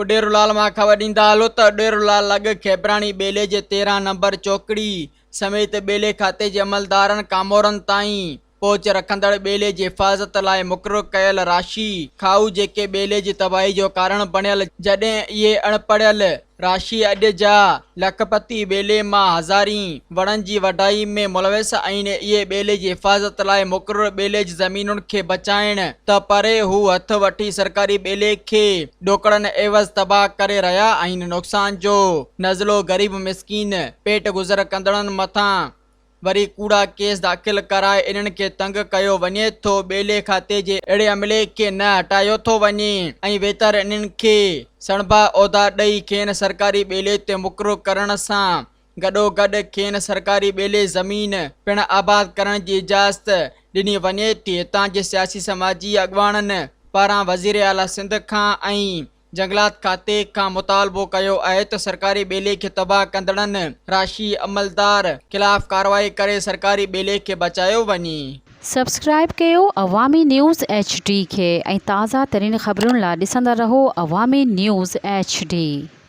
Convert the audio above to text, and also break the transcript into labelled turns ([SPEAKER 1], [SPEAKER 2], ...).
[SPEAKER 1] उडेरूलाल मां ख़बर ॾींदा हलो त उडेरूलाल लॻ खेबराणी ॿेले जे 13 नंबर चौकड़ी समेत ॿेले खाते जे अमलदारनि कामोरनि ताईं पहुच रखंदड़ ॿेले जी हिफ़ाज़त लाइ मुक़ररु कयल राशि खाऊ जेके ॿेले जी तबाही जो कारण बणियल जॾहिं इहे अणपढ़ियल राशि अॼु जा लखपति ॿेले मां हज़ारी वणनि जी वढाई में मुलविस आहिनि। इहे ॿेले जी हिफ़ाज़त लाइ मुक़ररु ॿेले जी ज़मीनुनि खे बचाइण त परे हू हथ वठी सरकारी ॿेले खे ॾोकड़नि एवज़ तबाह करे रहिया आहिनि। नुक़सान जो नज़लो ग़रीब मिसकीन पेट गुज़र कंदड़नि मथां वरी कूड़ा केस दाख़िल कराए इन्हनि खे तंग कयो वञे थो। ॿेले खाते जे अहिड़े अमले खे न हटायो थो वञे ऐं वेतर इन्हनि खे सणभा उहिदा ॾेई खेनि सरकारी ॿेले ते मुक़ररु करण सां गॾोगॾु खेनि सरकारी ॿेले ज़मीन पिणु आबाद करण जी इजाज़त ॾिनी वञे थी। हितां जे सियासी समाजी अॻवाननि पारां वज़ीर आला सिंध खां ऐं जंगलात खाते खां मुतालबो कयो आहे त सरकारी ॿेले खे तबाह कंदड़नि राशि अमलदार ख़िलाफ़ कार्रवाई करे सरकारी ॿेले खे बचायो वञे।
[SPEAKER 2] सब्सक्राइब कयो अवामी न्यूज़ HD खे ऐं ताज़ा तरीन ख़बरुनि लाइ ॾिसंदा रहो अवामी न्यूज़ HD।